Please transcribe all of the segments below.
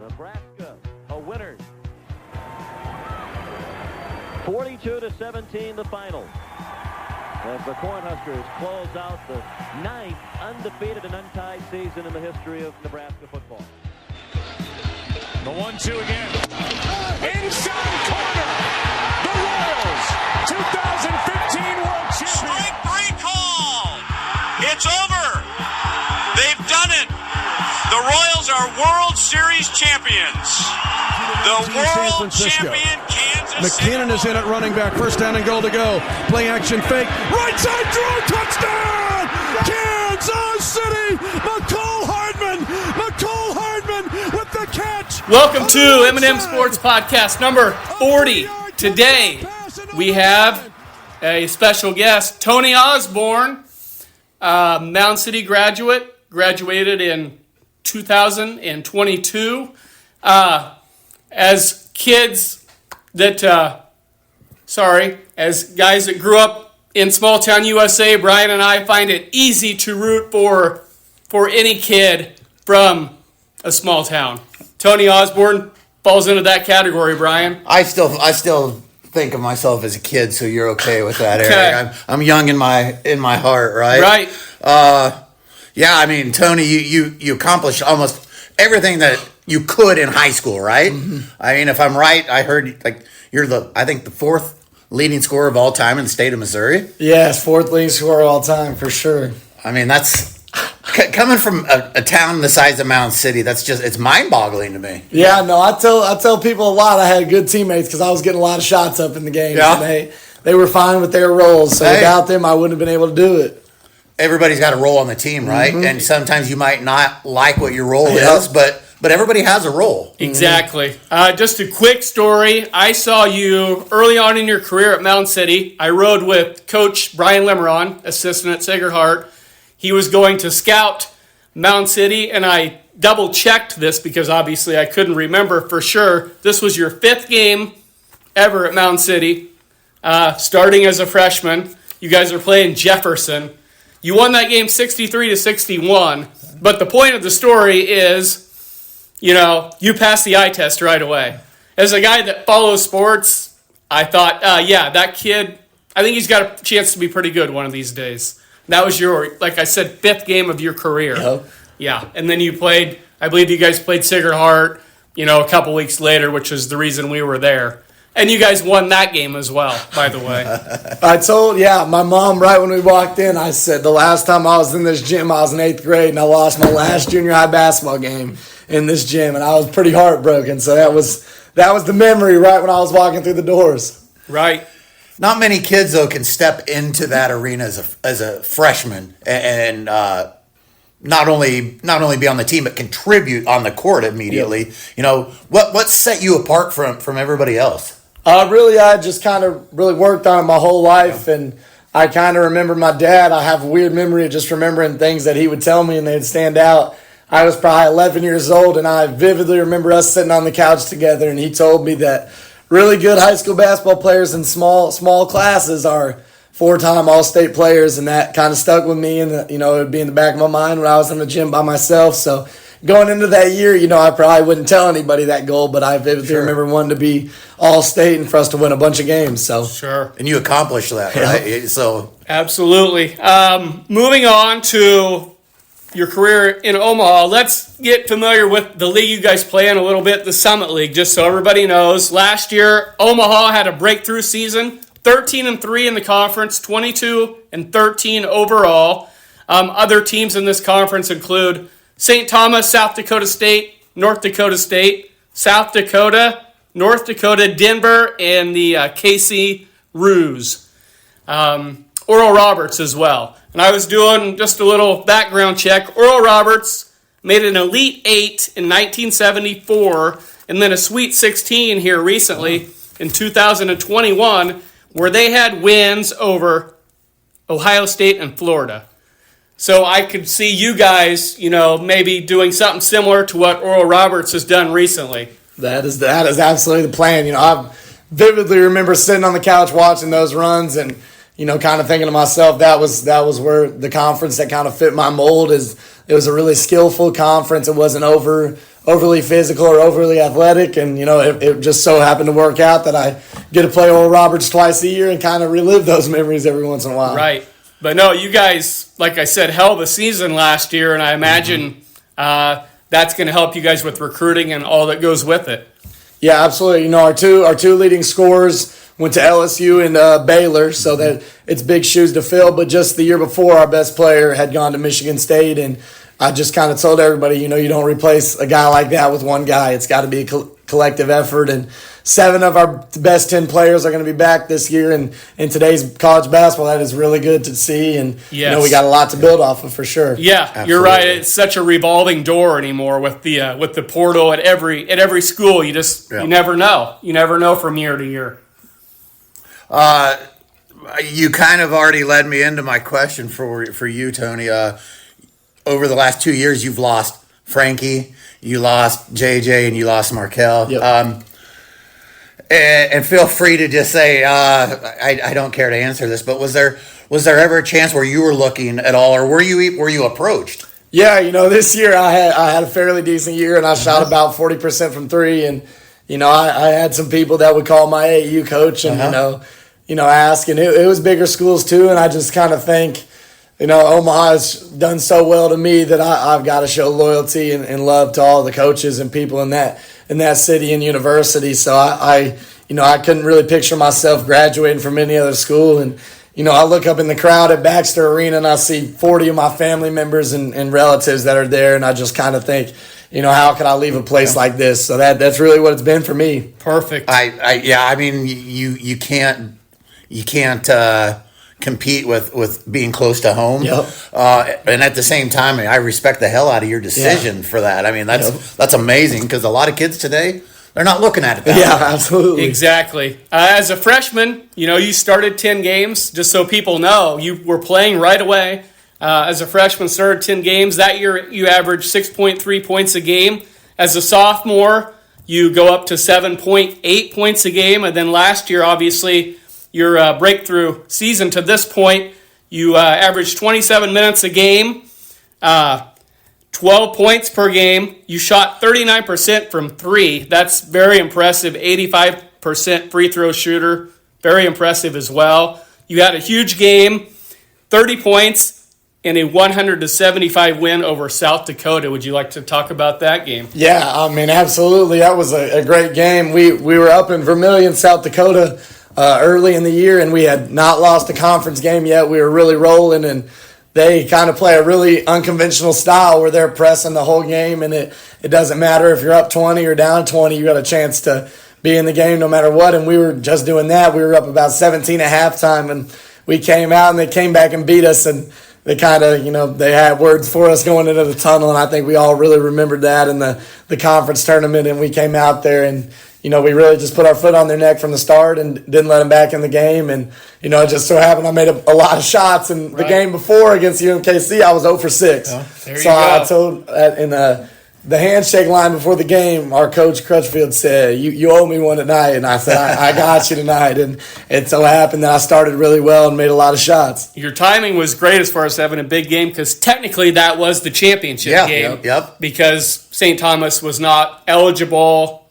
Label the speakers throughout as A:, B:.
A: Nebraska, a winner. 42-17 the final. As the Cornhuskers close out the 9th undefeated and untied season in the history of Nebraska football.
B: The 1-2 again. Inside corner. The Royals, 2015 World Champions.
C: Strike three call. It's over. They've done it. The Royals are World Series champions. The world champion Kansas City.
D: McKinnon is in at running back. First down and goal to go. Play action fake. Right side throw. Touchdown! Kansas City! McCole Hardman with the catch.
E: Welcome to M&M Sports Podcast number 40. Today we have a special guest, Tony Osburn, Mound City graduated in 2022. As kids that, as guys that grew up in small town USA, Brian and I find it easy to root for any kid from a small town. Tony Osburn falls into that category, Brian.
F: I still think of myself as a kid, so you're okay with that,
E: Okay.
F: Eric. I'm young in my heart, right?
E: Right.
F: Yeah, I mean, Tony, you accomplished almost everything that you could in high school, right? Mm-hmm. I mean, if I'm right, I heard you're the fourth leading scorer of all time in the state of Missouri.
G: Yes, fourth leading scorer of all time for sure.
F: I mean, that's coming from a town the size of Mound City. It's mind-boggling to me.
G: Yeah, no, I tell people a lot. I had good teammates because I was getting a lot of shots up in the games.
F: Yeah.
G: And they were fine with their roles. So without them, I wouldn't have been able to do it.
F: Everybody's got a role on the team, right? Mm-hmm. And sometimes you might not like what your role is, but everybody has a role.
E: Exactly. Just a quick story. I saw you early on in your career at Mound City. I rode with Coach Brian Lemeron, assistant at Sacred Heart. He was going to scout Mound City, and I double-checked this because obviously I couldn't remember for sure. This was your 5th game ever at Mound City, starting as a freshman. You guys are playing Jefferson. You won that game 63-61, but the point of the story is, you passed the eye test right away. As a guy that follows sports, I thought, that kid, I think he's got a chance to be pretty good one of these days. That was your, like I said, 5th game of your career. Yep. Yeah, and then you played, I believe you guys played Sacred Heart, a couple weeks later, which was the reason we were there. And you guys won that game as well, by the way.
G: I told my mom right when we walked in, I said the last time I was in this gym, I was in 8th grade, and I lost my last junior high basketball game in this gym, and I was pretty heartbroken. So that was the memory right when I was walking through the doors.
E: Right.
F: Not many kids though can step into that arena as a freshman and not only be on the team but contribute on the court immediately. Yep. What set you apart from everybody else?
G: Really, I just kind of really worked on it my whole life, and I kind of remember my dad. I have a weird memory of just remembering things that he would tell me, and they'd stand out. I was probably 11 years old, and I vividly remember us sitting on the couch together, and he told me that really good high school basketball players in small classes are 4-time All-State players, and that kind of stuck with me, and it would be in the back of my mind when I was in the gym by myself. So going into that year, I probably wouldn't tell anybody that goal, but I vividly remember wanting to be All-State and for us to win a bunch of games. So
E: sure,
F: and you accomplished that, right? So
E: absolutely. Moving on to your career in Omaha, let's get familiar with the league you guys play in a little bit, the Summit League, just so everybody knows. Last year, Omaha had a breakthrough season, 13-3 in the conference, 22-13 overall. Other teams in this conference include St. Thomas, South Dakota State, North Dakota State, South Dakota, North Dakota, Denver, and the KC Roos. Oral Roberts as well. And I was doing just a little background check. Oral Roberts made an Elite 8 in 1974 and then a Sweet 16 here recently in 2021 where they had wins over Ohio State and Florida. So I could see you guys, maybe doing something similar to what Oral Roberts has done recently.
G: That is absolutely the plan. I vividly remember sitting on the couch watching those runs and kind of thinking to myself, that was where the conference that kind of fit my mold is. It was a really skillful conference. It wasn't overly physical or overly athletic. And, it just so happened to work out that I get to play Oral Roberts twice a year and kind of relive those memories every once in a while.
E: Right. But no, you guys, like I said, held the season last year, and I imagine that's going to help you guys with recruiting and all that goes with it.
G: Yeah, absolutely. Our two leading scorers went to LSU and Baylor, so that it's big shoes to fill. But just the year before, our best player had gone to Michigan State, and I just kind of told everybody, you don't replace a guy like that with one guy. It's got to be a collective effort, and 7 of our best 10 players are going to be back this year. And in today's college basketball, that is really good to see, and we got a lot to build off of for sure.
E: Yeah,
F: Absolutely.
E: You're right. It's such a revolving door anymore with the portal at every school. You just you never know. You never know from year to year.
F: You kind of already led me into my question for you, Tony. Over the last 2 years, you've lost Frankie, you lost JJ, and you lost Markel.
G: Yep.
F: And feel free to just say, I don't care to answer this, but was there ever a chance where you were looking at all, or were you approached?
G: Yeah, this year I had a fairly decent year, and I shot about 40% from 3, and I had some people that would call my AAU coach and ask, and it was bigger schools too, and I just kind of think, Omaha has done so well to me that I've got to show loyalty and love to all the coaches and people in that city and university. So I couldn't really picture myself graduating from any other school. And, I look up in the crowd at Baxter Arena and I see 40 of my family members and relatives that are there. And I just kind of think, how could I leave a place like this? So that's really what it's been for me.
E: Perfect.
F: I mean, you can't compete with being close to home.
G: Yep.
F: And at the same time, I respect the hell out of your decision for that. I mean, that's amazing, because a lot of kids today, they're not looking at it that way.
G: Absolutely.
E: Exactly. As a freshman, you started 10 games, just so people know. You were playing right away. As a freshman, started 10 games. That year, you averaged 6.3 points a game. As a sophomore, you go up to 7.8 points a game. And then last year, obviously, your breakthrough season to this point, you averaged 27 minutes a game, 12 points per game. You shot 39% from 3. That's very impressive. 85% free throw shooter. Very impressive as well. You had a huge game, 30 points in a 100-75 win over South Dakota. Would you like to talk about that game?
G: Yeah, I mean, absolutely. That was a great game. We were up in Vermillion, South Dakota, early in the year, and we had not lost a conference game yet. We were really rolling, and they kind of play a really unconventional style where they're pressing the whole game, and it doesn't matter if you're up 20 or down 20, you got a chance to be in the game no matter what, and we were just doing that. We were up about 17 at halftime, and we came out, and they came back and beat us, and they kind of, they had words for us going into the tunnel, and I think we all really remembered that in the conference tournament, and we came out there and we really just put our foot on their neck from the start and didn't let them back in the game. And, it just so happened I made a lot of shots. And the game before against UMKC, I was 0 for 6. So I told in the handshake line before the game, our coach Crutchfield said, you owe me one tonight. And I said, I got you tonight. And it so happened that I started really well and made a lot of shots.
E: Your timing was great as far as having a big game, because technically that was the championship game.
F: Yep.
E: Because St. Thomas was not eligible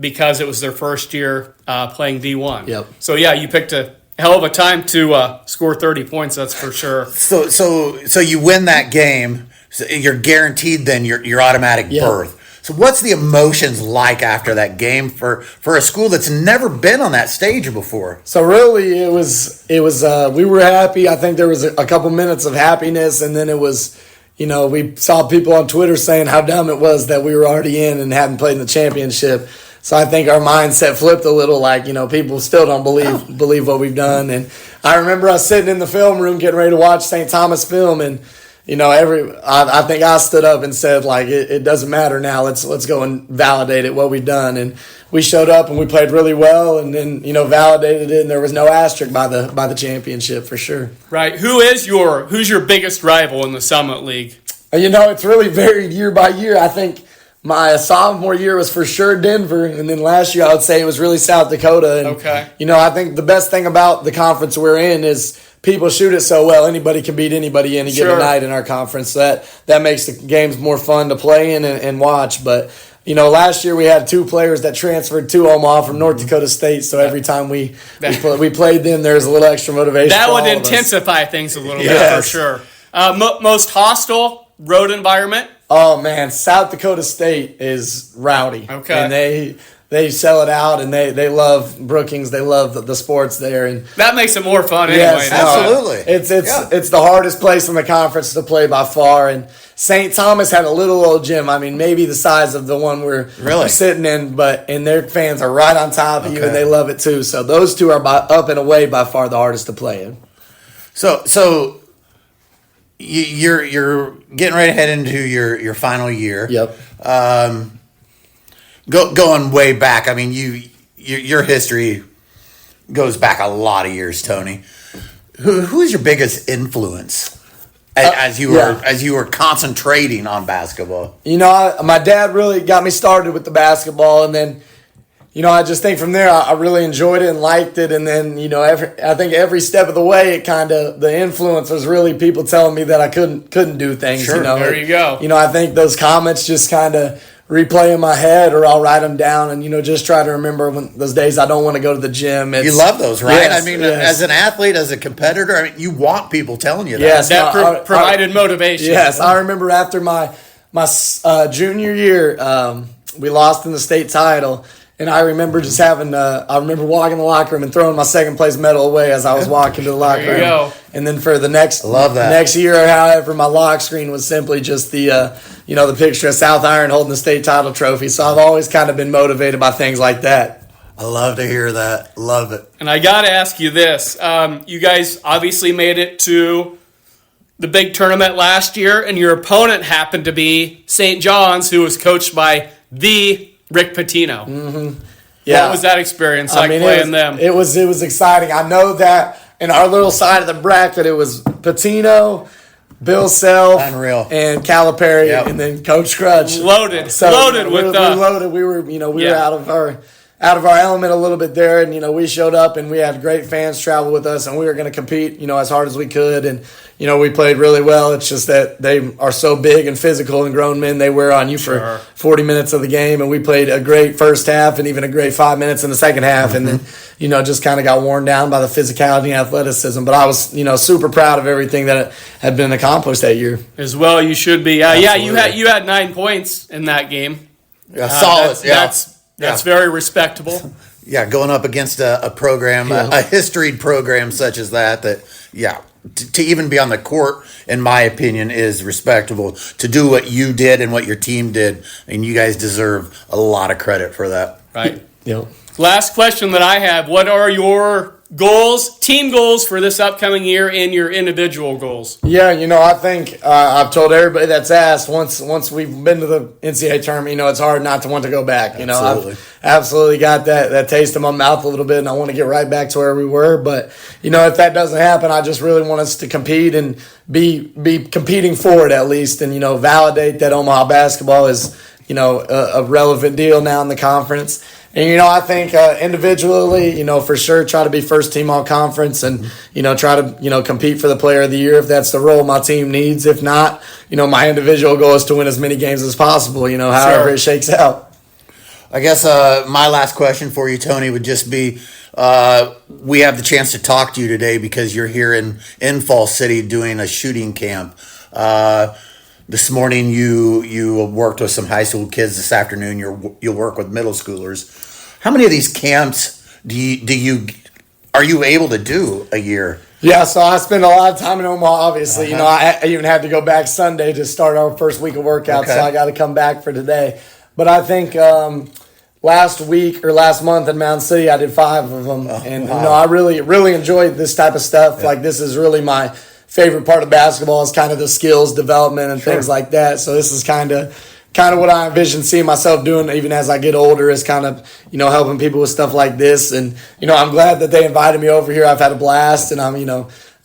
E: because it was their first year playing D1.
G: Yep.
E: So, you picked a hell of a time to score 30 points, that's for sure.
F: So you win that game, so you're guaranteed then your automatic berth. So what's the emotions like after that game for a school that's never been on that stage before?
G: So really it was we were happy. I think there was a couple minutes of happiness, and then it was, we saw people on Twitter saying how dumb it was that we were already in and hadn't played in the championship. So I think our mindset flipped a little, like, people still don't believe what we've done. And I remember us sitting in the film room getting ready to watch St. Thomas film, and I think I stood up and said, like, it doesn't matter now. Let's go and validate it, what we've done. And we showed up and we played really well, and then validated it, and there was no asterisk by the championship for sure.
E: Right. Who's your biggest rival in the Summit League?
G: It's really varied year by year. I think my sophomore year was for sure Denver, and then last year I would say it was really South Dakota. And,
E: okay.
G: I think the best thing about the conference we're in is people shoot it so well. Anybody can beat anybody any given night in our conference. That makes the games more fun to play in and watch. But last year we had 2 players that transferred to Omaha from North Dakota State. So every time we played them, there's a little extra motivation.
E: That would intensify things a little bit for sure. Most hostile road environment?
G: Oh, man, South Dakota State is rowdy.
E: Okay.
G: And they sell it out, and they love Brookings. They love the sports there. And
E: that makes it more fun anyway.
G: Yes,
F: absolutely.
G: It's the hardest place in the conference to play by far. And St. Thomas had a little old gym. I mean, maybe the size of the one we're sitting in, and their fans are right on top of you, and they love it too. So those two are up and away by far the hardest to play in.
F: So you're getting ready to head into your final year.
G: Yep.
F: Going way back, I mean, your history goes back a lot of years, Tony. Who is your biggest influence as you were concentrating on basketball?
G: My dad really got me started with the basketball, and then I just think from there I really enjoyed it and liked it, and then I think every step of the way the influence was really people telling me that I couldn't do things.
F: Sure,
E: there you go.
G: I think those comments just kind of replay in my head, or I'll write them down and just try to remember when those days I don't want to go to the gym.
F: You love those, right?
G: Yes,
F: I mean, as an athlete, as a competitor, I mean, you want people telling you that.
G: Yes,
E: that provided motivation.
G: Yes, I remember after my junior year, we lost in the state title. And I remember just having, I remember walking in the locker room and throwing my second place medal away as I was walking to the locker room.
E: There you go.
G: And then for the next year, however, my lock screen was simply just the picture of South Iron holding the state title trophy. So I've always kind of been motivated by things like that.
F: I love to hear that. Love it.
E: And I got to ask you this. You guys obviously made it to the big tournament last year, and your opponent happened to be St. John's, who was coached by the Rick Pitino.
G: Mm-hmm. Yeah.
E: What was that experience like playing them?
G: It was exciting. I know that in our little side of the bracket, it was Pitino, Bill Self,
F: Unreal,
G: and Calipari, and then Coach Crutch.
E: Loaded with
G: we were out of our element a little bit there, and we showed up and we had great fans travel with us, and we were going to compete as hard as we could, and we played really well. It's just that they are so big and physical, and grown men, they wear on you for 40 minutes of the game, and we played a great first half and even a great 5 minutes in the second half, and then just kind of got worn down by the physicality and athleticism. But I was super proud of everything that had been accomplished that year.
E: As well, you should be. You had 9 points in that game.
F: Solid.
E: That's very respectable.
F: Yeah, going up against a program, a historied program such as that, to even be on the court, in my opinion, is respectable. To do what you did and what your team did, and you guys deserve a lot of credit for that.
E: Right.
G: Yep.
E: Last question that I have, what are your goals, team goals for this upcoming year and your individual goals?
G: Yeah, I think I've told everybody that's asked, once we've been to the NCAA tournament, it's hard not to want to go back.
F: Absolutely.
G: I've absolutely got that taste in my mouth a little bit, and I want to get right back to where we were. But, if that doesn't happen, I just really want us to compete and be competing for it at least, and, validate that Omaha basketball is, a relevant deal now in the conference. And, I think individually, for sure, try to be first team all conference and, try to, compete for the player of the year if that's the role my team needs. If not, my individual goal is to win as many games as possible, however it shakes out.
F: I guess my last question for you, Tony, would just be, we have the chance to talk to you today because you're here in Fall City doing a shooting camp. This morning you worked with some high school kids. This afternoon you'll work with middle schoolers. How many of these camps are you able to do a year?
G: Yeah, so I spend a lot of time in Omaha, obviously. I even had to go back Sunday to start our first week of workouts, so I got to come back for today. But I think last month in Mountain City, I did 5 of them. I really, really enjoyed this type of stuff. Yeah. Like, this is really my favorite part of basketball, is kind of the skills development and things like that. So this is kind of what I envision seeing myself doing even as I get older, is kind of, helping people with stuff like this. And, I'm glad that they invited me over here. I've had a blast, and I'm,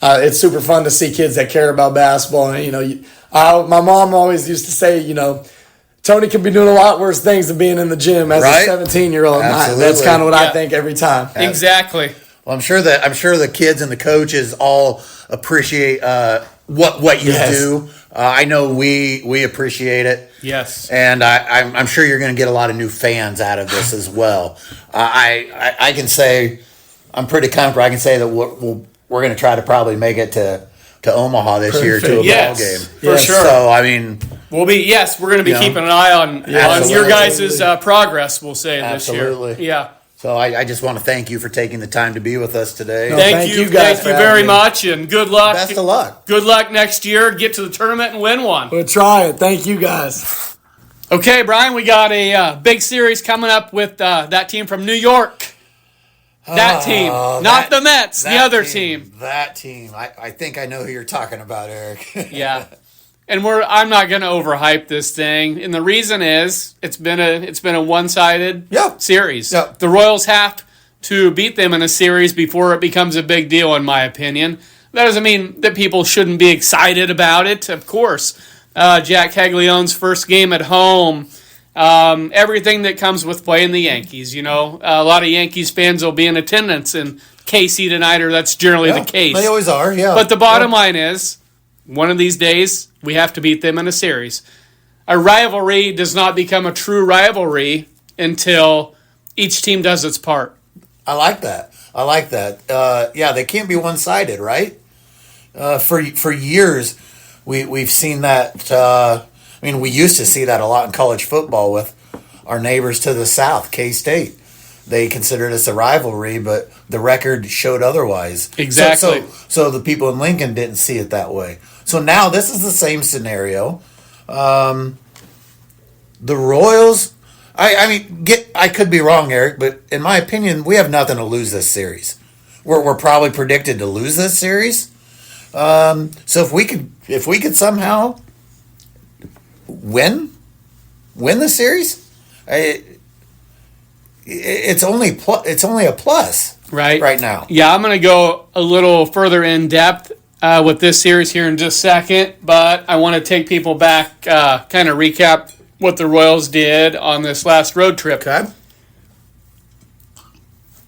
G: it's super fun to see kids that care about basketball. And, my mom always used to say, Tony could be doing a lot worse things than being in the gym as a 17-year-old. That's kind of what I think every time.
E: Exactly.
F: Well, I'm sure the kids and the coaches all appreciate what you do. I know we appreciate it.
E: Yes.
F: And I'm sure you're going to get a lot of new fans out of this as well. I can say I'm pretty comfortable. I can say that we're going to try to probably make it to Omaha this year to a ball game.
E: For sure.
F: So, I mean,
E: we're going to be keeping an eye on your guys' progress, we'll say, this year.
F: Absolutely.
E: Yeah.
F: So I just want to thank you for taking the time to be with us today.
E: Thank you guys very much, and good luck.
F: Best of luck.
E: Good luck next year. Get to the tournament and win one.
G: We'll try it. Thank you guys.
E: Okay, Brian, we got a big series coming up with that team from New York. That team, not the Mets, the other team.
F: That team. I think I know who you're talking about, Eric.
E: Yeah. And I'm not going to overhype this thing, and the reason is it's been a one-sided series.
F: Yep.
E: The Royals have to beat them in a series before it becomes a big deal, in my opinion. That doesn't mean that people shouldn't be excited about it. Of course, Jack Caglione's first game at home, everything that comes with playing the Yankees. You know, a lot of Yankees fans will be in attendance in KC tonight, or that's generally the case.
F: They always are. Yeah.
E: But the bottom line is, one of these days, we have to beat them in a series. A rivalry does not become a true rivalry until each team does its part.
F: I like that. Yeah, they can't be one-sided, right? For years, we've seen that. We used to see that a lot in college football with our neighbors to the south, K-State. They considered us a rivalry, but the record showed otherwise.
E: Exactly.
F: So the people in Lincoln didn't see it that way. So now this is the same scenario. The Royals, I could be wrong, Eric, but in my opinion, we have nothing to lose this series. We're probably predicted to lose this series. So if we could somehow win the series, it's only a plus right now.
E: Yeah, I'm going to go a little further in depth with this series here in just a second, but I want to take people back, kind of recap what the Royals did on this last road trip.
F: Okay.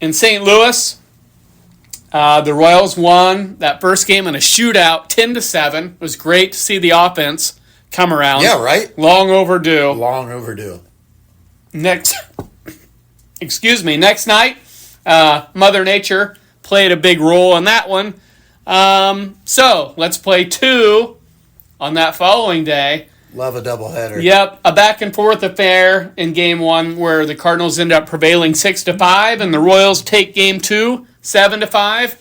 E: In St. Louis, the Royals won that first game in a shootout, 10-7. It was great to see the offense come around.
F: Yeah, right.
E: Long overdue. Next night, Mother Nature played a big role in that one. So let's play 2 on that following day.
F: Love a doubleheader.
E: Yep, a back and forth affair in Game 1 where the Cardinals end up prevailing 6-5, and the Royals take Game 2 7-5.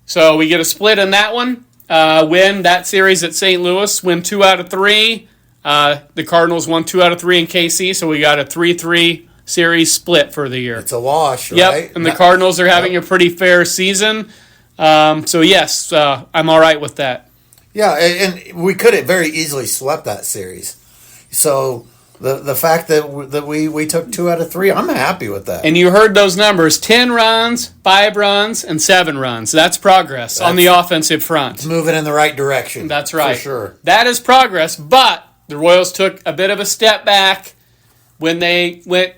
E: So we get a split in that one. Win that series at St. Louis. Win 2 out of 3. The Cardinals won 2 out of 3 in KC, so we got a 3-3 series split for the year.
F: It's a wash, right?
E: Yep, and the Cardinals are having a pretty fair season. So yes, I'm all right with that.
F: Yeah, and we could have very easily swept that series. So the fact that we took 2 out of 3, I'm happy with that.
E: And you heard those numbers: 10 runs, 5 runs, and 7 runs. That's progress on the offensive front.
F: It's moving in the right direction.
E: That's right.
F: For sure.
E: That is progress, but the Royals took a bit of a step back when they went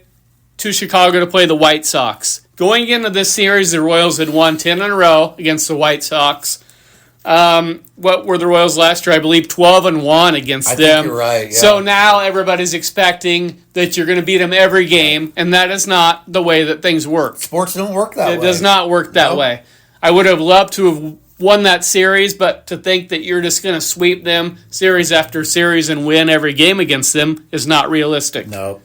E: to Chicago to play the White Sox. Going into this series, the Royals had won 10 in a row against the White Sox. What were the Royals last year? I believe 12-1 against them.
F: I think you're right, yeah.
E: So now everybody's expecting that you're going to beat them every game, and that is not the way that things work.
F: Sports don't work that way.
E: It does not work that way. I would have loved to have won that series, but to think that you're just going to sweep them series after series and win every game against them is not realistic.
F: No.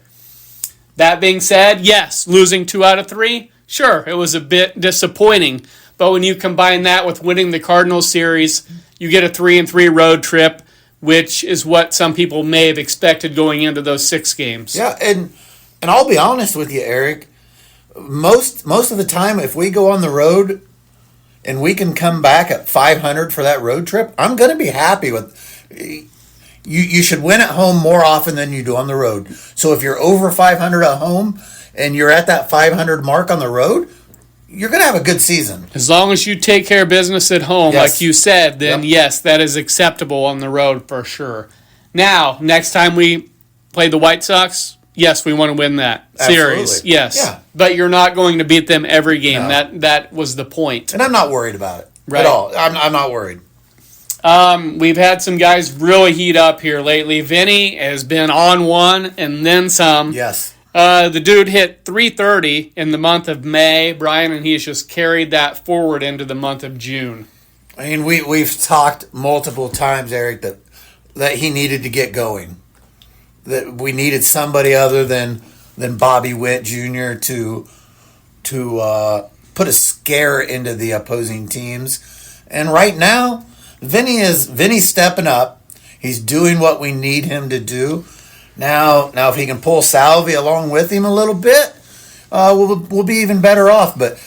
E: That being said, yes, losing 2 out of 3, sure, it was a bit disappointing. But when you combine that with winning the Cardinals series, you get a 3-3 road trip, which is what some people may have expected going into those 6 games.
F: Yeah, and I'll be honest with you, Eric. Most of the time, if we go on the road and we can come back at 500 for that road trip, I'm going to be happy with. You should win at home more often than you do on the road. So if you're over 500 at home and you're at that 500 mark on the road, you're going to have a good season.
E: As long as you take care of business at home, like you said, then yes, that is acceptable on the road for sure. Now, next time we play the White Sox, yes, we want to win that series. Yes.
F: Yeah.
E: But you're not going to beat them every game.
F: No.
E: That was the point.
F: And I'm not worried about it at all. I'm not worried.
E: We've had some guys really heat up here lately. Vinny has been on one and then some.
F: Yes.
E: The dude hit 330 in the month of May, Brian, and he's just carried that forward into the month of June.
F: I mean, we've talked multiple times, Eric, that he needed to get going. That we needed somebody other than Bobby Witt Jr. to put a scare into the opposing teams. And right now, Vinny's stepping up. He's doing what we need him to do. Now if he can pull Salvi along with him a little bit, we'll be even better off. But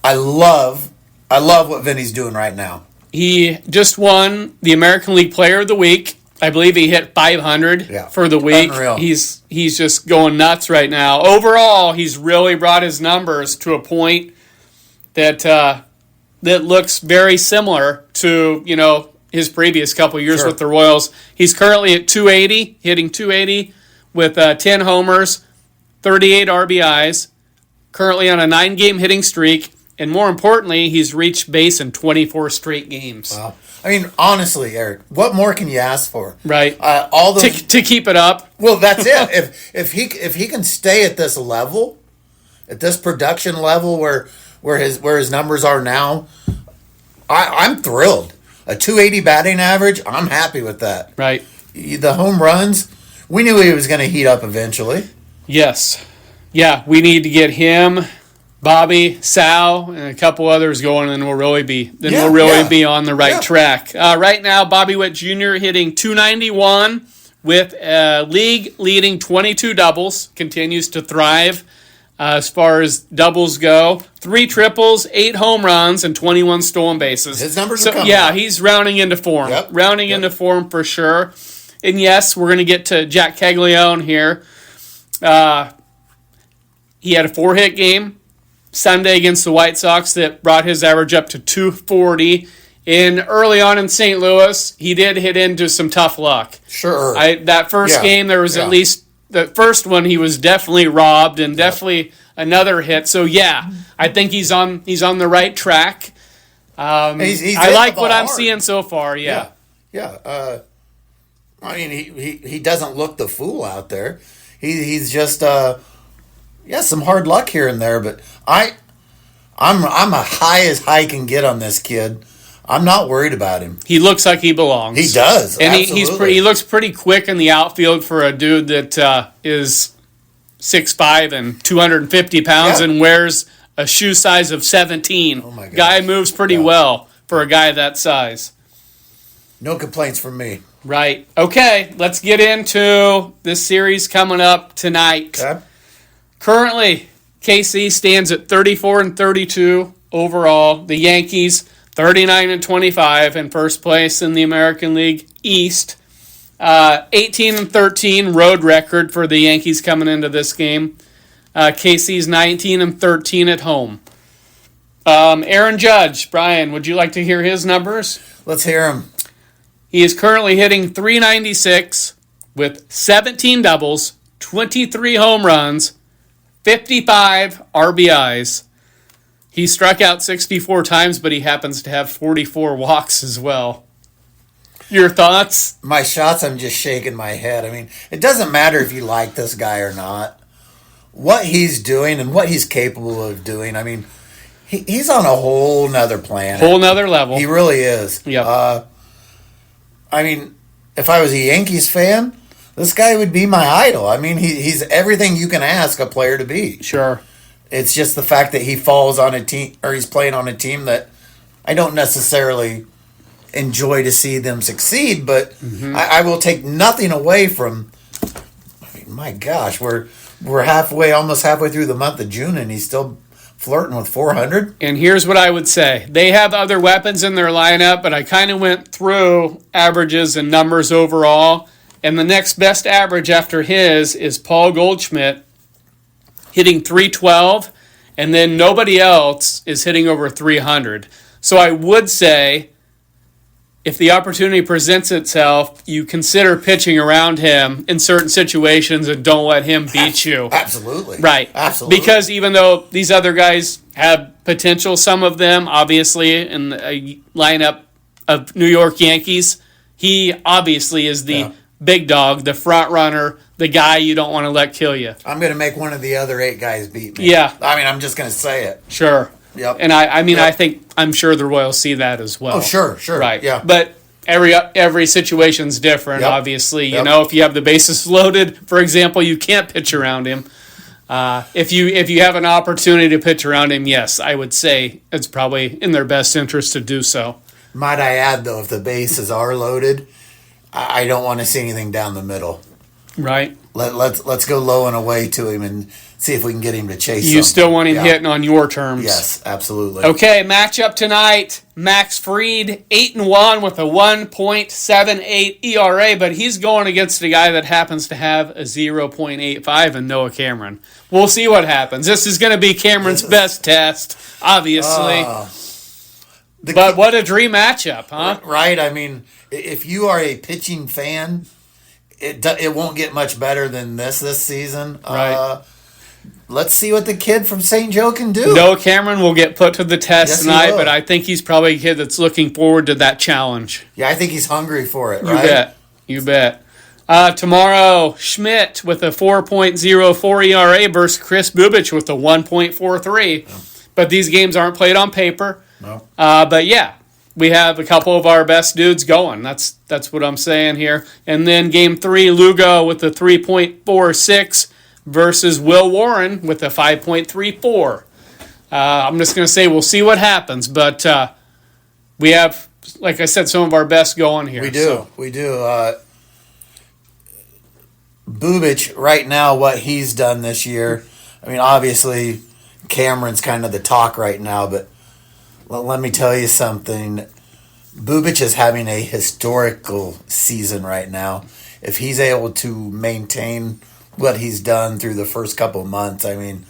F: I love what Vinny's doing right now.
E: He just won the American League Player of the Week. I believe he hit 500 for the week.
F: Unreal.
E: He's just going nuts right now. Overall, he's really brought his numbers to a point that looks very similar to his previous couple years
F: Sure.
E: with the Royals. He's currently at 280, hitting 280 with 10 homers, 38 RBIs, currently on a 9-game hitting streak, and more importantly, he's reached base in 24 straight games.
F: Wow. I mean, honestly, Eric, what more can you ask for?
E: Right.
F: All those
E: to keep it up.
F: Well, that's it. If he can stay at this level, at this production level where his numbers are now, I'm thrilled. A 280 batting average, I'm happy with that.
E: Right.
F: The home runs, we knew he was going to heat up eventually.
E: Yes. Yeah, we need to get him, Bobby, Sal, and a couple others going, and we'll really be be on the right track. Right now, Bobby Witt Jr. hitting 291 with a league-leading 22 doubles, continues to thrive as far as doubles go. 3 triples, 8 home runs, and 21 stolen bases.
F: His numbers are coming.
E: Yeah, he's rounding into form.
F: Yep.
E: Into form for sure. And yes, we're going to get to Jack Caglione here. He had a 4-hit game Sunday against the White Sox that brought his average up to 240. And early on in St. Louis, he did hit into some tough luck.
F: Sure.
E: That first game, there was at least the first one he was definitely robbed, and definitely another hit. So yeah, I think he's on the right track.
F: He's
E: I like what I'm
F: hard.
E: seeing so far. Yeah.
F: I mean, he doesn't look the fool out there. He's just some hard luck here and there, but I'm a high as high can get on this kid. I'm not worried about him.
E: He looks like he belongs.
F: He does,
E: and
F: absolutely.
E: he looks pretty quick in the outfield for a dude that is 6'5" and 250 pounds and wears a shoe size of 17.
F: Oh my gosh.
E: Guy moves pretty well for a guy that size.
F: No complaints from me.
E: Right. Okay, let's get into this series coming up tonight.
F: Okay.
E: Currently, KC stands at 34-32 overall. The Yankees 39-25 in first place in the American League East. 18-13 road record for the Yankees coming into this game. KC's 19-13 at home. Aaron Judge, Brian, would you like to hear his numbers?
F: Let's hear him.
E: He is currently hitting .396 with 17 doubles, 23 home runs, 55 RBIs. He struck out 64 times, but he happens to have 44 walks as well. Your thoughts?
F: My shots, I'm just shaking my head. I mean, it doesn't matter if you like this guy or not. What he's doing and what he's capable of doing, I mean, he's on a whole nother planet.
E: Whole nother level.
F: He really is.
E: Yep.
F: I mean, if I was a Yankees fan, this guy would be my idol. I mean, he's everything you can ask a player to be.
E: Sure.
F: It's just the fact that he falls on a team, or he's playing on a team that I don't necessarily enjoy to see them succeed, but I will take nothing away from. I mean, my gosh, we're almost halfway through the month of June, and he's still flirting with 400.
E: And here's what I would say. They have other weapons in their lineup, but I kind of went through averages and numbers overall, and the next best average after his is Paul Goldschmidt, hitting .312, and then nobody else is hitting over 300. So I would say, if the opportunity presents itself, you consider pitching around him in certain situations and don't let him beat you.
F: Absolutely.
E: Right.
F: Absolutely.
E: Because even though these other guys have potential, some of them, obviously, in a lineup of New York Yankees, he obviously is the big dog, the front runner, the guy you don't want to let kill you.
F: I'm going to make one of the other 8 guys beat me.
E: Yeah.
F: I mean, I'm just going to say it.
E: Sure.
F: Yep.
E: And I'm sure the Royals see that as well.
F: Oh, sure.
E: Right.
F: Yeah.
E: But every situation's different, obviously. You know, if you have the bases loaded, for example, you can't pitch around him. If you have an opportunity to pitch around him, yes, I would say it's probably in their best interest to do so.
F: Might I add, though, if the bases are loaded, I don't want to see anything down the middle.
E: Right.
F: Let's go low and away to him and see if we can get him to chase.
E: You still want him hitting on your terms.
F: Yes, absolutely.
E: Okay, matchup tonight. Max Fried, 8-1 with a 1.78 ERA, but he's going against a guy that happens to have a 0.85 and Noah Cameron. We'll see what happens. This is going to be Cameron's best test, obviously. But what a dream matchup, huh?
F: Right. I mean, if you are a pitching fan, it won't get much better than this season.
E: Right.
F: Let's see what the kid from St. Joe can do.
E: Noah Cameron will get put to the test tonight,
F: will.
E: but I think he's probably a kid that's looking forward to that challenge.
F: Yeah, I think he's hungry for it,
E: You bet. Tomorrow, Schmidt with a 4.04 ERA versus Chris Bubich with a 1.43. Yeah. But these games aren't played on paper.
F: No.
E: But yeah, we have a couple of our best dudes going. That's what I'm saying here. And then game 3, Lugo with a 3.46 versus Will Warren with a 5.34. I'm just going to say we'll see what happens. But we have, like I said, some of our best going here.
F: We do. We do. Bubich, right now, what he's done this year, I mean, obviously, Cameron's kind of the talk right now, but let me tell you something. Bubich is having a historical season right now. If he's able to maintain what he's done through the first couple of months, I mean,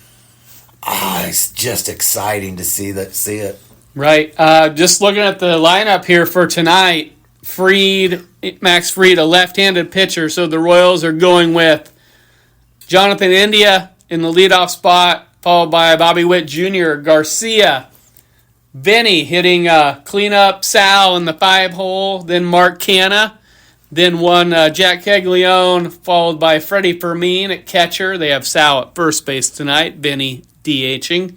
F: it's just exciting to see it.
E: Right. Just looking at the lineup here for tonight, Max Fried, a left-handed pitcher, so the Royals are going with Jonathan India in the leadoff spot, followed by Bobby Witt Jr., Garcia, Vinny hitting cleanup Sal in the 5-hole, then Mark Canna, then Jack Caglione, followed by Freddie Fermin at catcher. They have Sal at first base tonight, Vinny DHing,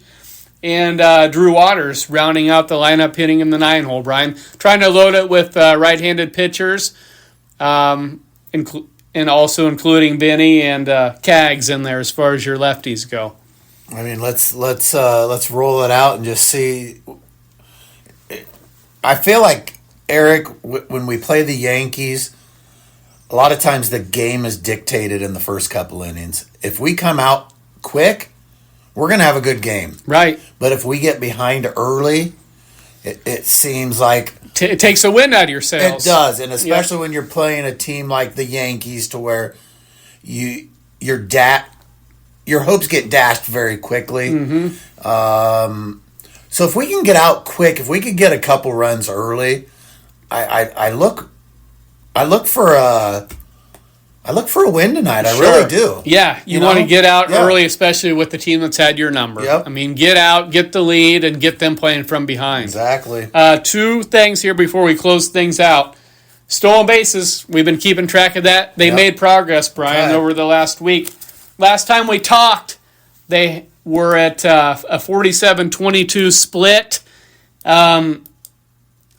E: and Drew Waters rounding out the lineup hitting in the 9-hole, Brian. Trying to load it with right-handed pitchers, and also including Vinny and Cags in there as far as your lefties go.
F: I mean, let's roll it out and just see. I feel like, Eric, when we play the Yankees, a lot of times the game is dictated in the first couple innings. If we come out quick, we're going to have a good game.
E: Right.
F: But if we get behind early, it seems like...
E: It takes a wind out of your sails.
F: It does, and especially when you're playing a team like the Yankees to where your hopes get dashed very quickly.
E: Mm-hmm.
F: So if we can get out quick, if we could get a couple runs early, I look for a win tonight. I really do.
E: Yeah, you want to get out early, especially with the team that's had your number.
F: Yep.
E: I mean, get out, get the lead, and get them playing from behind.
F: Exactly.
E: 2 things here before we close things out. Stolen bases, we've been keeping track of that. They made progress, Brian, over the last week. Last time we talked, they were at a 47-22 split. Over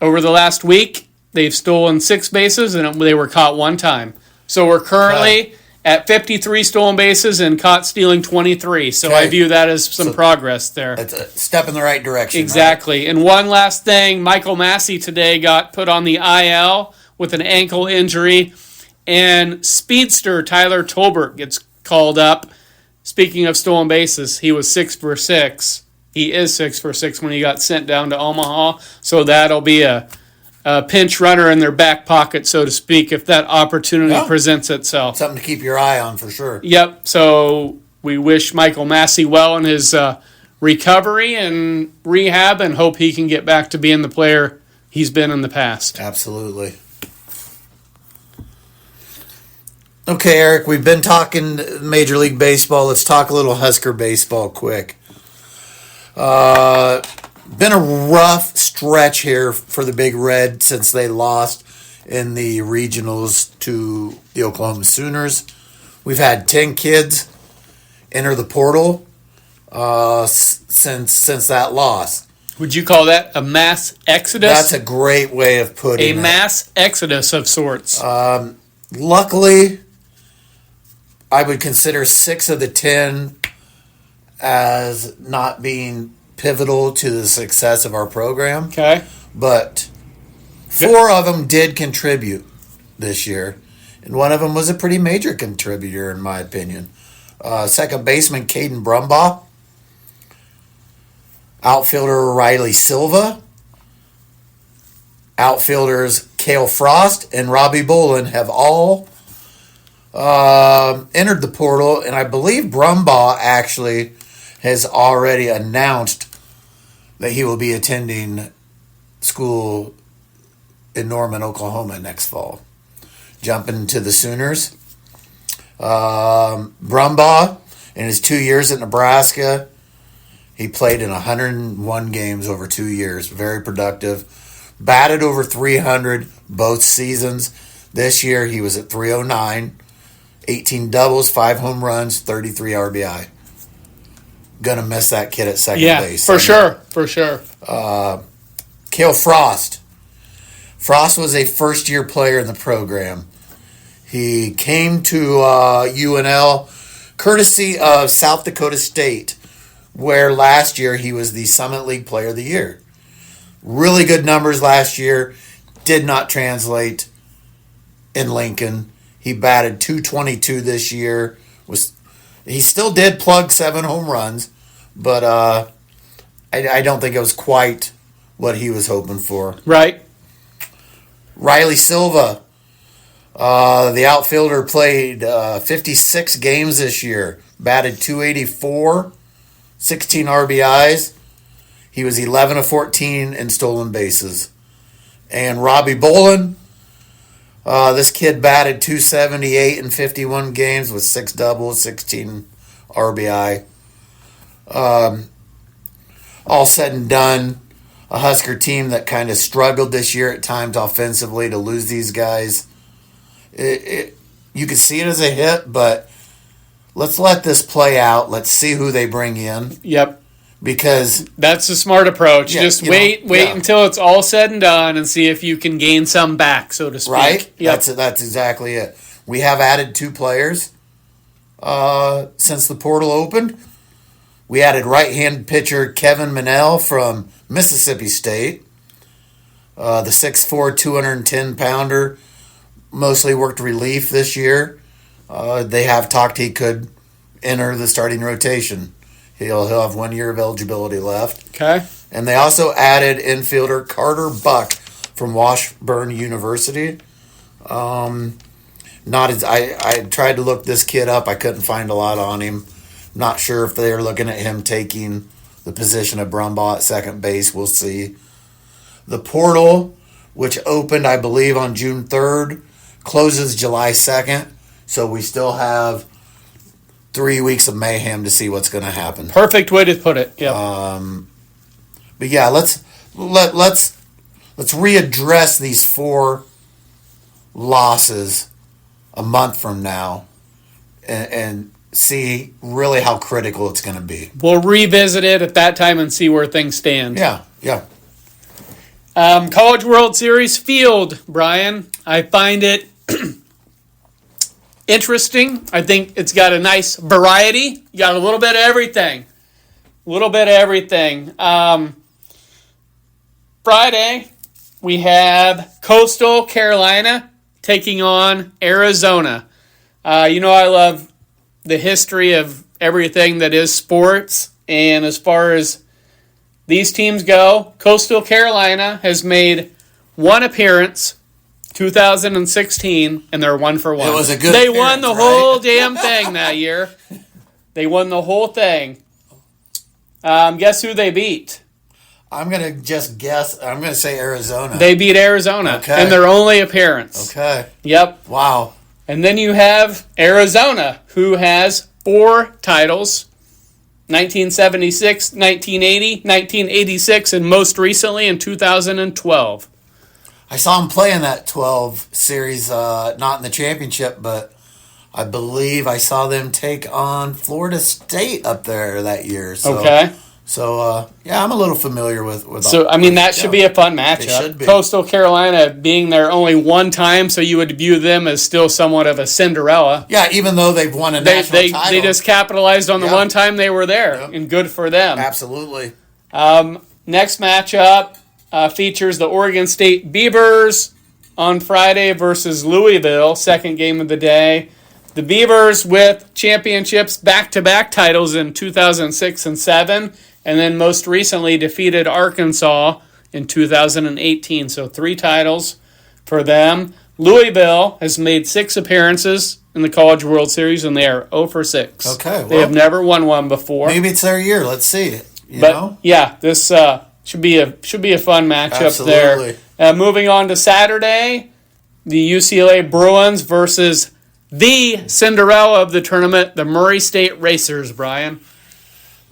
E: the last week, they've stolen 6 bases, and they were caught 1 time. So we're currently at 53 stolen bases and caught stealing 23. So I view that as some progress there.
F: It's a step in the right direction.
E: Exactly.
F: Right?
E: And one last thing, Michael Massey today got put on the IL with an ankle injury, and speedster Tyler Tolbert gets called up. Speaking of stolen bases, he was 6 for 6. He is 6 for 6 when he got sent down to Omaha. So that'll be a pinch runner in their back pocket, so to speak, if that opportunity presents itself.
F: Something to keep your eye on for sure.
E: Yep. So we wish Michael Massey well in his recovery and rehab and hope he can get back to being the player he's been in the past.
F: Absolutely. Okay, Eric, we've been talking Major League Baseball. Let's talk a little Husker baseball quick. Been a rough stretch here for the Big Red since they lost in the regionals to the Oklahoma Sooners. We've had 10 kids enter the portal since that loss.
E: Would you call that a mass exodus?
F: That's a great way of putting it.
E: A mass exodus of sorts.
F: Luckily, I would consider 6 of the 10 as not being pivotal to the success of our program.
E: Okay.
F: But 4 of them did contribute this year, and one of them was a pretty major contributor, in my opinion. Second baseman Caden Brumbaugh, outfielder Riley Silva, outfielders Cale Frost and Robbie Bolin have all entered the portal, and I believe Brumbaugh actually has already announced that he will be attending school in Norman, Oklahoma next fall. Jumping to the Sooners. Brumbaugh, in his 2 years at Nebraska, he played in 101 games over 2 years. Very productive. Batted over 300 both seasons. This year he was at 309. 18 doubles, 5 home runs, 33 RBI. Gonna miss that kid at second base.
E: For sure.
F: Cale Frost. Frost was a first-year player in the program. He came to UNL courtesy of South Dakota State, where last year he was the Summit League Player of the Year. Really good numbers last year. Did not translate in Lincoln. He batted .222 this year. He still did plug 7 home runs, but I don't think it was quite what he was hoping for.
E: Right.
F: Riley Silva, the outfielder, played 56 games this year. Batted .284, 16 RBIs. He was 11 of 14 in stolen bases. And Robbie Bolin, this kid batted .278 in 51 games with 6 doubles, 16 RBI. All said and done, a Husker team that kind of struggled this year at times offensively. To lose these guys, you could see it as a hit, but let's let this play out. Let's see who they bring in.
E: Yep.
F: Because
E: that's a smart approach.
F: Yeah,
E: just wait until it's all said and done and see if you can gain some back, so to speak.
F: Right?
E: Yep.
F: That's exactly it. We have added 2 players since the portal opened. We added right-hand pitcher Kevin Minnell from Mississippi State. The 6'4", 210-pounder, mostly worked relief this year. They have talked he could enter the starting rotation. He'll have 1 year of eligibility left.
E: Okay.
F: And they also added infielder Carter Buck from Washburn University. I tried to look this kid up. I couldn't find a lot on him. Not sure if they're looking at him taking the position of Brumbaugh at second base. We'll see. The portal, which opened, I believe, on June 3rd, closes July 2nd. So we still have 3 weeks of mayhem to see what's going to happen.
E: Perfect way to put it. Yeah.
F: But yeah, let's readdress these 4 losses a month from now, and see really how critical it's going to be.
E: We'll revisit it at that time and see where things stand.
F: Yeah.
E: College World Series field, Brian. I find it interesting. I think it's got a nice variety. You got a little bit of everything. Friday, we have Coastal Carolina taking on Arizona. I love the history of everything that is sports. And as far as these teams go, Coastal Carolina has made 1 appearance, 2016, and they're 1 for 1.
F: It was a good
E: They won the
F: right?
E: whole damn thing that year. They won the whole thing. Guess who they beat?
F: I'm going to just guess. I'm going to say Arizona.
E: They beat Arizona in their only appearance.
F: Okay.
E: Yep.
F: Wow.
E: And then you have Arizona, who has 4 titles. 1976, 1980, 1986, and most recently in 2012.
F: I saw them play in that 12 series, not in the championship, but I believe I saw them take on Florida State up there that year. So,
E: okay.
F: So, yeah, I'm a little familiar with
E: So, I mean, that should be a fun matchup.
F: Should be.
E: Coastal Carolina being there only one time, so you would view them as still somewhat of a Cinderella.
F: Yeah, even though they've won a national title.
E: They just capitalized on the one time they were there, and good for them.
F: Absolutely.
E: Next matchup features the Oregon State Beavers on Friday versus Louisville, second game of the day. The Beavers with championships, back-to-back titles in 2006 and 7, and then most recently defeated Arkansas in 2018. So 3 titles for them. Louisville has made 6 appearances in the College World Series, and they are 0 for 6.
F: Okay, well,
E: they have never won one before.
F: Maybe it's their year. Let's see.
E: Yeah, this should be a fun matchup.
F: Absolutely.
E: There. Moving on to Saturday, the UCLA Bruins versus the Cinderella of the tournament, the Murray State Racers, Brian.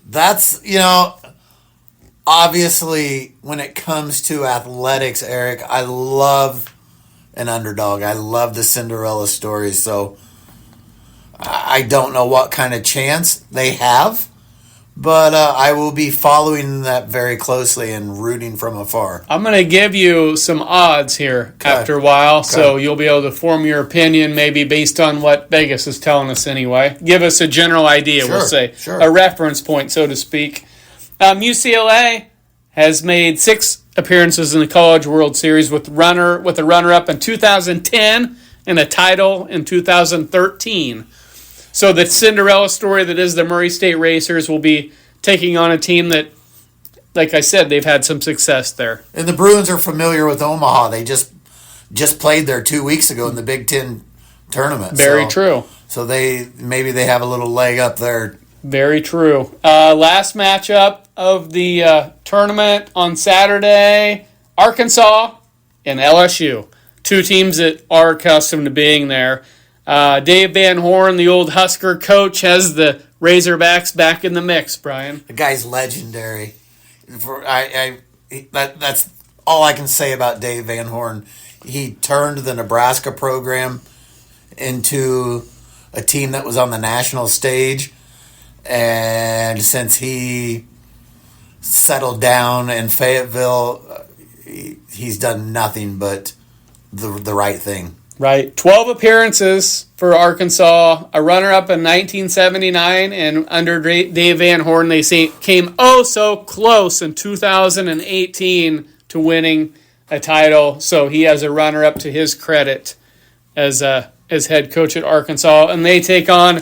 F: That's, obviously when it comes to athletics, Eric, I love an underdog. I love the Cinderella stories. So I don't know what kind of chance they have, but I will be following that very closely and rooting from afar.
E: I'm going to give you some odds here after a while, so you'll be able to form your opinion maybe based on what Vegas is telling us anyway. Give us a general idea, we'll say.
F: Sure.
E: A reference point, so to speak. UCLA has made 6 appearances in the College World Series with a runner-up in 2010 and a title in 2013. So the Cinderella story that is the Murray State Racers will be taking on a team that, like I said, they've had some success there.
F: And the Bruins are familiar with Omaha. They just played there 2 weeks ago in the Big Ten tournament.
E: Very true.
F: So maybe they have a little leg up there.
E: Very true. Last matchup of the tournament on Saturday, Arkansas and LSU. 2 teams that are accustomed to being there. Dave Van Horn, the old Husker coach, has the Razorbacks back in the mix, Brian.
F: The guy's legendary. That's all I can say about Dave Van Horn. He turned the Nebraska program into a team that was on the national stage. And since he settled down in Fayetteville, he's done nothing but the right thing.
E: Right. 12 appearances for Arkansas, a runner-up in 1979, and under Dave Van Horn, they came so close in 2018 to winning a title. So he has a runner-up to his credit as head coach at Arkansas. And they take on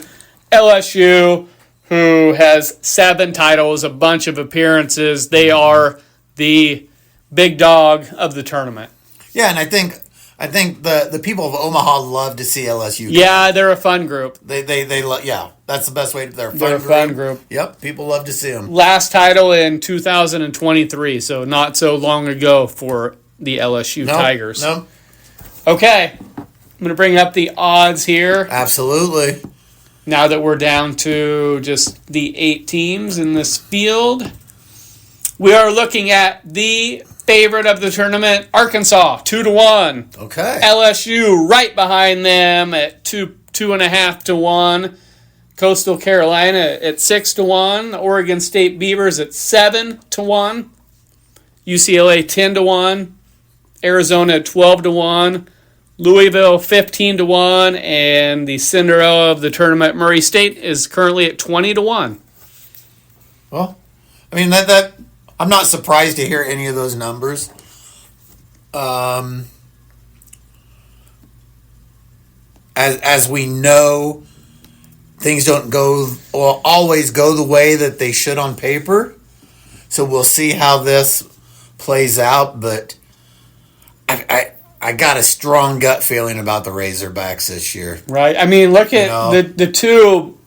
E: LSU, who has 7 titles, a bunch of appearances. They are the big dog of the tournament.
F: Yeah, and I think the people of Omaha love to see LSU.
E: Yeah, they're a fun group.
F: They love. Yeah, that's the best way. They're
E: a fun group.
F: Yep, people love to see them.
E: Last title in 2023, so not so long ago for the LSU Tigers.
F: Nope.
E: Okay, I'm going to bring up the odds here.
F: Absolutely.
E: Now that we're down to just the 8 teams in this field, we are looking at the favorite of the tournament, Arkansas, 2-1.
F: Okay.
E: LSU right behind them at 2.5 to 1. Coastal Carolina at 6-1. Oregon State Beavers at 7-1. UCLA 10-1. Arizona at 12-1. Louisville 15-1, and the Cinderella of the tournament, Murray State, is currently at 20-1.
F: Well, I mean that I'm not surprised to hear any of those numbers. As we know, things don't always go the way that they should on paper. So we'll see how this plays out, but I got a strong gut feeling about the Razorbacks this year.
E: Right. I mean, look at the 2,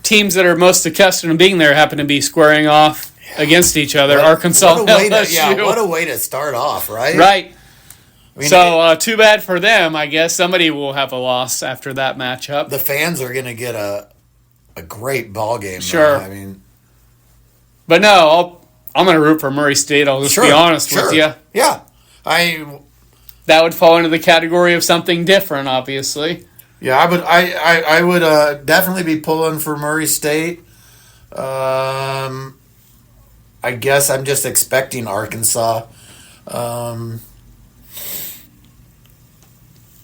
E: teams that are most accustomed to being there happen to be squaring off against each other. Arkansas and LSU.
F: What a way to start off, right?
E: Right. I mean, too bad for them, I guess. Somebody will have a loss after that matchup.
F: The fans are going to get a a great ball game.
E: Sure.
F: Though. I mean,
E: but no, I'm going to root for Murray State. I'll just be honest with you.
F: Yeah,
E: that would fall into the category of something different, obviously.
F: Yeah, I would definitely be pulling for Murray State. I guess I'm just expecting Arkansas.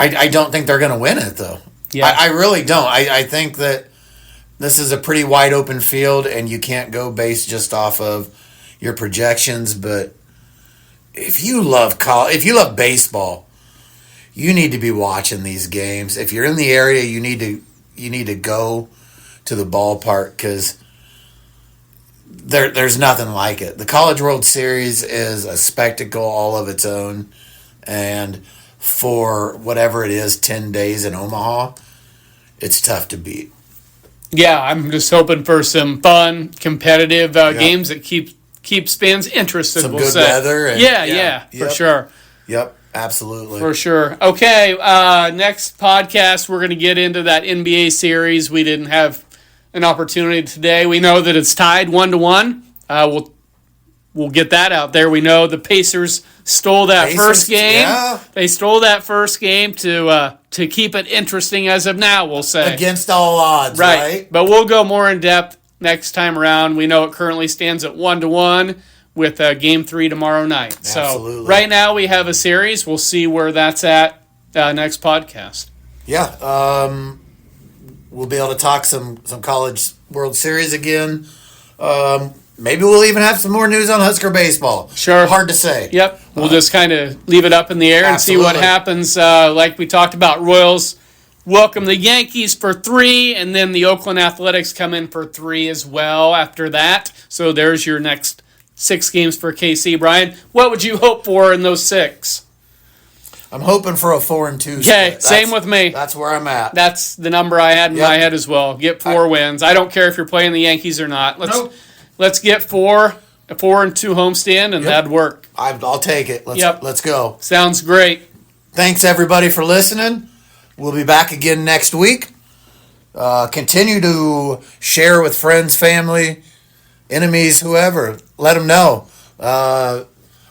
F: I don't think they're going to win it, though. Yeah. I really don't. I think that this is a pretty wide open field, and you can't go based just off of your projections. But if you love baseball, you need to be watching these games. If you're in the area, you need to go to the ballpark because there's nothing like it. The College World Series is a spectacle all of its own, and for whatever it is, 10 days in Omaha, it's tough to beat.
E: Yeah, I'm just hoping for some fun, competitive games that keeps fans interested.
F: Some good weather.
E: And, for sure.
F: Yep, absolutely.
E: For sure. Okay, next podcast, we're going to get into that NBA series. We didn't have an opportunity today. We know that it's tied 1-1. We'll get that out there. We know the Pacers stole that first game.
F: Yeah.
E: They stole that first game to keep it interesting as of now, we'll say.
F: Against all odds, right?
E: But we'll go more in depth next time around. We know it currently stands at 1-1 with Game 3 tomorrow night.
F: Absolutely.
E: So right now we have a series. We'll see where that's at next podcast.
F: Yeah. We'll be able to talk some College World Series again. Maybe we'll even have some more news on Husker baseball.
E: Sure.
F: Hard to say.
E: Yep. We'll just kind of leave it up in the air and see what happens. Like we talked about, Royals welcome the Yankees for 3, and then the Oakland Athletics come in for 3 as well after that. So there's your next 6 games for KC. Brian, what would you hope for in those 6?
F: I'm hoping for a 4-2.
E: Okay, same with me.
F: That's where I'm at.
E: That's the number I had in my head as well. Get 4 wins. I don't care if you're playing the Yankees or not. Let's get 4, a 4-2 homestand, and that'd work.
F: I'll take it. Let's go.
E: Sounds great.
F: Thanks, everybody, for listening. We'll be back again next week. Continue to share with friends, family, enemies, whoever. Let them know.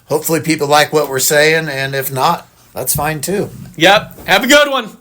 F: Hopefully people like what we're saying, and if not, that's fine too.
E: Yep. Have a good one.